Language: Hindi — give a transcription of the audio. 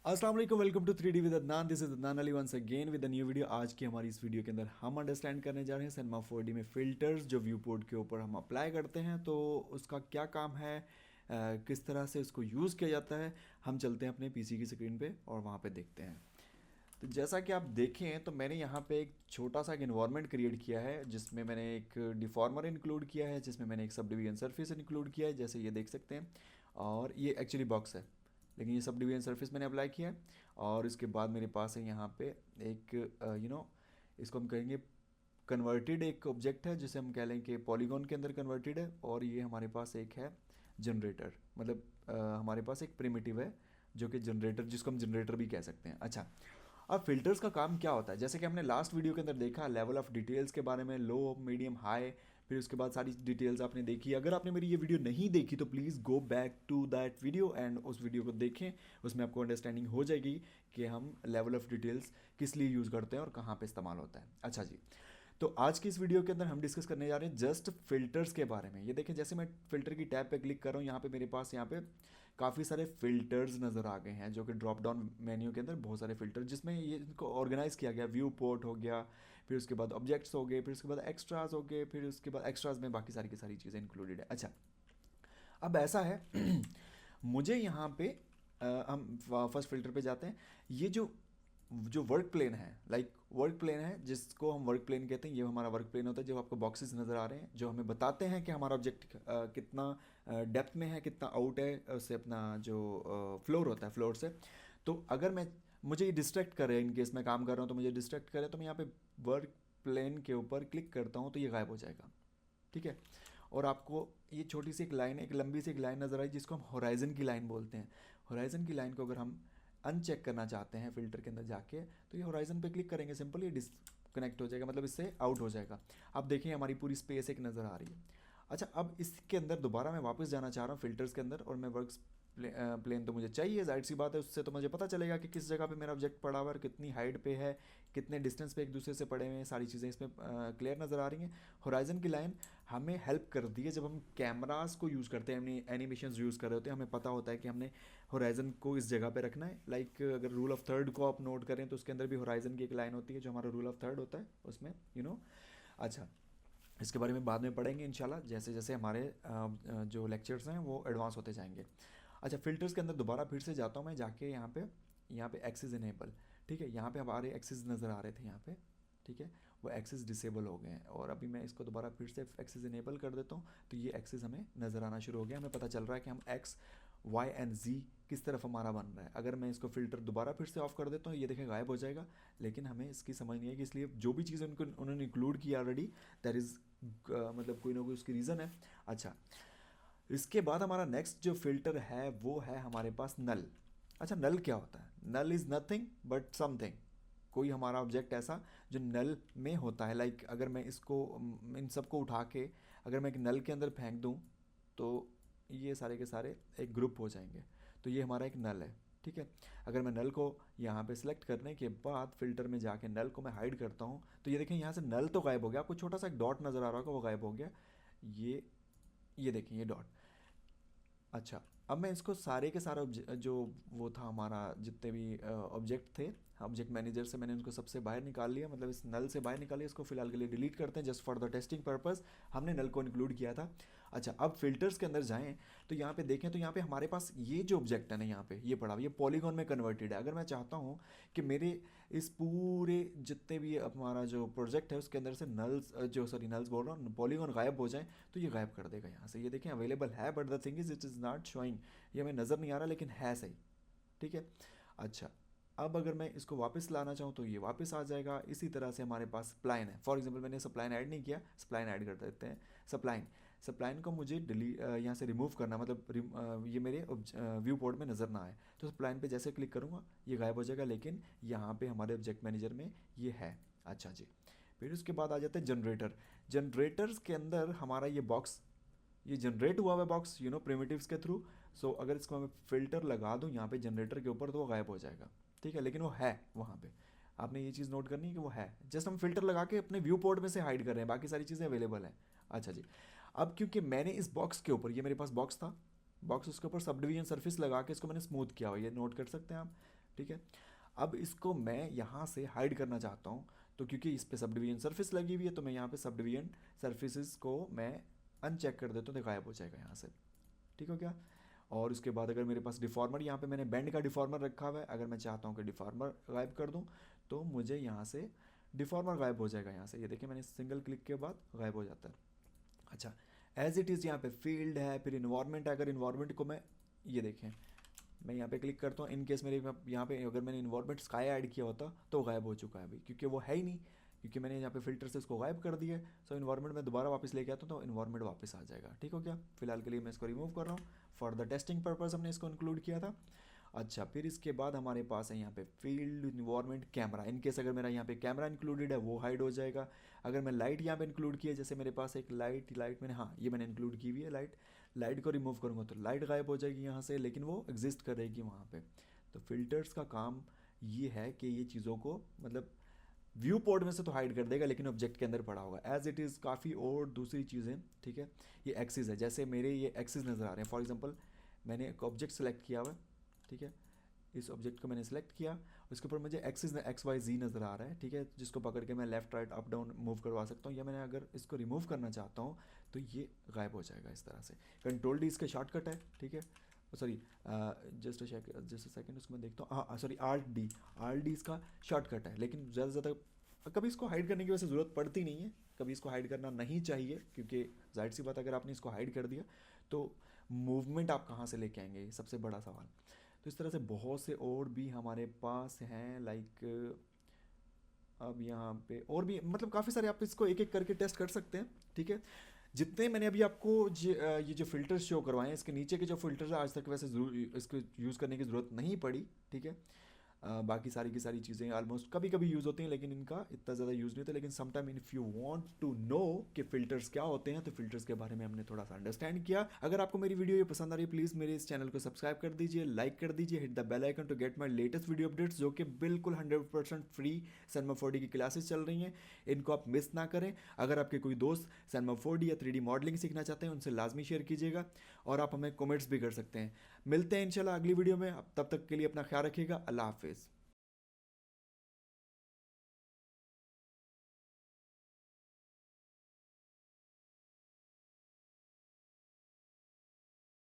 अस्सलाम वालेकुम, welcome to 3D with Adnan. This is Adnan Ali once again with a new video. आज की हमारी इस वीडियो के अंदर हम अंडरस्टैंड करने जा रहे हैं सिनेमा 4D में फ़िल्टर्स जो व्यू पोर्ट के ऊपर हम अप्लाई करते हैं, तो उसका क्या काम है, किस तरह से उसको यूज़ किया जाता है। हम चलते हैं अपने पीसी की स्क्रीन पे और वहाँ पे देखते हैं। तो जैसा कि आप देखें तो मैंने यहाँ पे एक छोटा सा एक इन्वायरमेंट क्रिएट किया है जिसमें मैंने एक डिफॉर्मर इंक्लूड किया है, जिसमें मैंने एक सब डिवीजन सरफेस इंक्लूड किया है, जैसे ये देख सकते हैं। और ये एक्चुअली बॉक्स है, लेकिन ये सब डिवीजन सरफेस मैंने अप्लाई किया है। और इसके बाद मेरे पास है यहाँ पे एक इसको हम कहेंगे कन्वर्टेड एक ऑब्जेक्ट है, जिसे हम कह लें कि पॉलीगॉन के अंदर कन्वर्टेड है। और ये हमारे पास एक है जनरेटर, मतलब हमारे पास एक प्रिमिटिव है जो कि जनरेटर, जिसको हम जनरेटर भी कह सकते हैं। अच्छा, अब फिल्टर्स का काम क्या होता है, जैसे कि हमने लास्ट वीडियो के अंदर देखा लेवल ऑफ डिटेल्स के बारे में, लो मीडियम हाई, फिर उसके बाद सारी डिटेल्स आपने देखी। अगर आपने मेरी ये वीडियो नहीं देखी तो please go back to that video and उस वीडियो को देखें। उसमें आपको अंडरस्टैंडिंग हो जाएगी कि हम लेवल ऑफ डिटेल्स किस लिए यूज़ करते हैं और कहाँ पे इस्तेमाल होता है। अच्छा जी, तो आज की इस वीडियो के अंदर हम डिस्कस करने जा रहे हैं जस्ट फिल्टर्स के बारे में। ये देखें, जैसे मैं फिल्टर की टैब पे क्लिक कर रहा हूँ, यहाँ पे मेरे पास यहाँ पे काफ़ी सारे फिल्टर्स नज़र आ गए हैं, जो कि ड्रॉप डाउन मेन्यू के अंदर बहुत सारे फिल्टर, जिसमें ये इनको ऑर्गेनाइज किया गया। व्यू पोर्ट हो गया, फिर उसके बाद ऑब्जेक्ट्स हो गए, फिर उसके बाद एक्स्ट्राज हो गए, फिर उसके बाद एक्स्ट्राज में बाकी सारी की सारी चीज़ें इंक्लूडेड है। अच्छा, अब ऐसा है मुझे यहाँ पे हम फर्स्ट फिल्टर पे जाते हैं। ये जो जो वर्क प्लेन है, लाइक वर्क प्लेन है जिसको हम वर्क प्लेन कहते हैं, ये हमारा वर्क प्लेन होता है। जो आपको बॉक्सेस नज़र आ रहे हैं जो हमें बताते हैं कि हमारा ऑब्जेक्ट कितना डेप्थ में है, कितना आउट है उससे, अपना जो फ्लोर होता है फ्लोर से। तो अगर मुझे ये डिस्ट्रैक्ट करे, इन केस मैं काम कर रहा हूँ तो मुझे डिस्ट्रैक्ट करे, तो मैं यहाँ पे वर्क प्लेन के ऊपर क्लिक करता हूँ तो ये गायब हो जाएगा। ठीक है। और आपको ये छोटी सी एक लाइन, एक लंबी सी एक लाइन नज़र आई जिसको हम होराइजन की लाइन बोलते हैं। होराइजन की लाइन को अगर हम अनचेक करना चाहते हैं फिल्टर के अंदर जाके, तो ये होराइजन पे क्लिक करेंगे, सिंपल ये डिसकनेक्ट हो जाएगा, मतलब इससे आउट हो जाएगा। अब देखिए हमारी पूरी स्पेस एक नज़र आ रही है। अच्छा, अब इसके अंदर दोबारा मैं वापस जाना चाह रहा हूँ फिल्टर्स के अंदर, और मैं वर्क प्लेन तो मुझे चाहिए, जाहिर सी बात है, उससे तो मुझे पता चलेगा कि किस जगह पे मेरा ऑब्जेक्ट पड़ा हुआ है, कितनी हाइट पे है, कितने डिस्टेंस पे एक दूसरे से पड़े हुए हैं, सारी चीज़ें इसमें क्लियर नज़र आ रही हैं। होराइजन की लाइन हमें हेल्प करती है जब हम कैमरास को यूज़ करते हैं, अपनी एनिमेशन यूज़ कर रहे होते हैं, हमें पता होता है कि हमने होराइजन को इस जगह पे रखना है। लाइक अगर रूल ऑफ थर्ड को आप नोट करें तो उसके अंदर भी होराइजन की एक लाइन होती है जो हमारा रूल ऑफ थर्ड होता है उसमें, अच्छा, इसके बारे में बाद में पढ़ेंगे इंशाल्लाह, जैसे जैसे हमारे जो लेक्चर्स हैं वो एडवांस होते जाएंगे। अच्छा, फिल्टर्स के अंदर दोबारा फिर से जाता हूँ मैं, जाके यहाँ पे एक्सिस इनेबल। ठीक है, यहाँ पे हमारे एक्सिस नज़र आ रहे थे यहाँ पे। ठीक है, वो एक्सिस डिसेबल हो गए हैं, और अभी मैं इसको दोबारा फिर से एक्सिस इनेबल कर देता हूँ, तो ये एक्सिस हमें नज़र आना शुरू हो गया। हमें पता चल रहा है कि हम एक्स वाई एंड जी किस तरफ हमारा बन रहा है। अगर मैं इसको फ़िल्टर दोबारा फिर से ऑफ कर देता हूँ, ये देखें गायब हो जाएगा, लेकिन हमें इसकी समझ नहीं है कि इसलिए जो भी चीज़ उनको उन्होंने इंक्लूड किया ऑलरेडी, दैट इज़ मतलब कोई ना कोई उसकी रीज़न है। अच्छा, इसके बाद हमारा नेक्स्ट जो फिल्टर है वो है हमारे पास नल। अच्छा, नल क्या होता है? नल इज़ नथिंग बट समथिंग। कोई हमारा ऑब्जेक्ट ऐसा जो नल में होता है, लाइक अगर मैं इसको इन सबको उठा के अगर मैं एक नल के अंदर फेंक दूं, तो ये सारे के सारे एक ग्रुप हो जाएंगे। तो ये हमारा एक नल है। ठीक है, अगर मैं नल को यहाँ पे सिलेक्ट करने के बाद फिल्टर में जाके नल को मैं हाइड करता हूँ, तो ये देखें यहाँ से नल तो गायब हो गया, आपको छोटा सा एक डॉट नज़र आ रहा होगा, वो गायब हो गया। ये देखें, ये डॉट। अच्छा, अब मैं इसको सारे के सारे जो वो था हमारा, जितने भी ऑब्जेक्ट थे, ऑब्जेक्ट मैनेजर से मैंने उनको सबसे बाहर निकाल लिया, मतलब इस नल से बाहर निकाल लिया। इसको फिलहाल के लिए डिलीट करते हैं, just for the testing purpose हमने नल को इंक्लूड किया था। अच्छा, अब फिल्टर्स के अंदर जाएं तो यहाँ पे देखें, तो यहाँ पे हमारे पास ये जो ऑब्जेक्ट है ना, यहाँ पे ये पड़ा हुआ, ये पॉलीगॉन में कन्वर्टेड है। अगर मैं चाहता हूँ कि मेरे इस पूरे जितने भी हमारा जो प्रोजेक्ट है उसके अंदर से नल्स जो सॉरी नल्स बोल रहा हूँ, पॉलीगॉन गायब हो जाए, तो ये गायब कर देगा यहाँ से। ये देखें अवेलेबल है, but the thing is it is not showing, ये हमें नज़र नहीं आ रहा लेकिन है सही। ठीक है। अच्छा, अब अगर मैं इसको वापस लाना चाहूँ तो ये वापस आ जाएगा। इसी तरह से हमारे पास स्प्लाइन है, फॉर एग्जांपल मैंने स्प्लाइन ऐड नहीं किया, स्प्लाइन ऐड कर देते हैं। स्प्लाइन स्प्लाइन को मुझे डिलीट यहाँ से रिमूव करना, मतलब ये मेरे व्यू पोर्ट में नज़र ना आए, तो स्प्लाइन पे जैसे क्लिक करूँगा ये गायब हो जाएगा, लेकिन यहाँ पे हमारे ऑब्जेक्ट मैनेजर में ये है। अच्छा जी, फिर उसके बाद आ जाते हैं जनरेटर। जनरेटर्स के अंदर हमारा ये बॉक्स, ये जनरेट हुआ हुआ बॉक्स प्रिमिटिव्स के थ्रू। सो अगर इसको मैं फ़िल्टर लगा दूँ यहाँ पे जनरेटर के ऊपर, तो वो गायब हो जाएगा। ठीक है, लेकिन वो है वहाँ पे, आपने ये चीज़ नोट करनी है कि वो है, जस्ट हम फिल्टर लगा के अपने व्यू पोर्ट में से हाइड कर रहे हैं, बाकी सारी चीज़ें अवेलेबल हैं। अच्छा जी, अब क्योंकि मैंने इस बॉक्स के ऊपर, ये मेरे पास बॉक्स था, बॉक्स उसके ऊपर सब डिवीजन सर्फिस लगा के इसको मैंने स्मूथ किया हुआ, ये नोट कर सकते हैं आप। ठीक है। अब इसको मैं यहाँ से हाइड करना चाहता हूँ, तो क्योंकि इस पे सब डिवीजन सरफेस लगी हुई है तो मैं यहाँ पे सब डिवीजन सरफेसेस को मैं अनचेक कर देता हूँ, तो गायब हो जाएगा यहाँ से। ठीक हो गया। और उसके बाद अगर मेरे पास डिफॉर्मर, यहाँ पे मैंने बेंड का डिफॉर्मर रखा हुआ है, अगर मैं चाहता हूँ कि डिफॉर्मर गायब कर दूँ तो मुझे यहाँ से डिफॉर्मर गायब हो जाएगा यहाँ से। ये देखिए मैंने सिंगल क्लिक के बाद गायब हो जाता है। अच्छा, एज इट इज़ यहाँ पे फील्ड है, फिर इन्वायरमेंट है। अगर इन्वायरमेंट को मैं, ये देखें, मैं यहाँ पे क्लिक करता हूँ, इन केस मेरे यहाँ पे अगर मैंने इन्वायरमेंट स्काई ऐड किया होता तो गायब हो चुका है अभी, क्योंकि वो है ही नहीं, क्योंकि मैंने यहाँ पे फिल्टर से इसको गायब कर दिया है। सो इन्वायरमेंट में दोबारा वापस लेके आता हूँ तो इन्वायरमेंट वापस आ जाएगा। ठीक हो गया। फिलहाल के लिए मैं इसको रिमूव कर रहा हूँ, फॉर द टेस्टिंग पर्पज़ हमने इसको इंक्लूड किया था। अच्छा, फिर इसके बाद हमारे पास है यहाँ पे field, environment, camera. In case अगर मेरा यहाँ पे कैमरा इंक्लूडेड है वो हाइड हो जाएगा। अगर मैं लाइट यहाँ पे इंक्लूड किया, जैसे मेरे पास एक लाइट मैंने, हाँ ये मैंने इंक्लूड की हुई है लाइट को रिमूव करूँगा तो लाइट गायब हो जाएगी यहाँ से, लेकिन वो एग्जिस्ट करेगी वहाँ पे। तो फिल्टर्स का काम ये है कि ये चीज़ों को मतलब व्यू पोर्ट में से तो हाइड कर देगा, लेकिन ऑब्जेक्ट के अंदर पड़ा होगा एज इट इज़। काफ़ी और दूसरी चीज़ें, ठीक है, ये एक्सिस है, जैसे मेरे ये एक्सिस नज़र आ रहे हैं। फॉर एग्जांपल मैंने एक ऑब्जेक्ट सेलेक्ट किया हुआ है, ठीक है, इस ऑब्जेक्ट को मैंने सेलेक्ट किया, उसके ऊपर मुझे एक्सिस एक्स वाई जी नज़र आ रहा है, ठीक है, जिसको पकड़ के मैं left right up down move करवा सकता हूँ, या मैंने अगर इसको रिमूव करना चाहता हूँ तो ये गायब हो जाएगा इस तरह से। कंट्रोल डी इसका शॉर्टकट है, ठीक है, सॉरी जस्ट अ सेकेंड, उसको मैं देखता हूँ, हाँ सॉरी आर डी इसका शॉर्टकट है, लेकिन ज़्यादा से ज़्यादा कभी इसको हाइड करने की वैसे ज़रूरत पड़ती नहीं है, कभी इसको हाइड करना नहीं चाहिए, क्योंकि जाहिर सी बात अगर आपने इसको हाइड कर दिया तो मूवमेंट आप कहाँ से लेके आएंगे, ये सबसे बड़ा सवाल। तो इस तरह से बहुत से और भी हमारे पास हैं, लाइक अब यहाँ पे और भी मतलब काफ़ी सारे, आप इसको एक एक करके टेस्ट कर सकते हैं। ठीक है, जितने मैंने अभी आपको ये जो फ़िल्टर्स शो करवाए हैं, इसके नीचे के जो फ़िल्टर्स हैं आज तक वैसे ज़रूर इसको यूज़ करने की ज़रूरत नहीं पड़ी। ठीक है, बाकी सारी की सारी चीज़ें ऑलमोस्ट कभी कभी यूज़ होती हैं, लेकिन इनका इतना ज़्यादा यूज़ नहीं होता। लेकिन sometime if you want to know कि फ़िल्टर्स क्या होते हैं, तो फ़िल्टर्स के बारे में हमने थोड़ा सा अंडरस्टैंड किया। अगर आपको मेरी वीडियो ये पसंद आ रही है, प्लीज़ मेरे इस चैनल को सब्सक्राइब कर दीजिए, लाइक कर दीजिए, hit the bell icon to get my latest video updates, जो कि बिल्कुल 100% फ्री सैनमा 4D की क्लासेस चल रही हैं, इनको आप मिस ना करें। अगर आपके कोई दोस्त सैनमा 4D या 3D मॉडलिंग सीखना चाहते हैं, उनसे लाजमी शेयर कीजिएगा, और आप हमें कमेंट्स भी कर सकते हैं। मिलते हैं इंशाल्लाह अगली वीडियो में, तब तक के लिए अपना ख्याल रखिएगा। अल्लाह हाफिज़।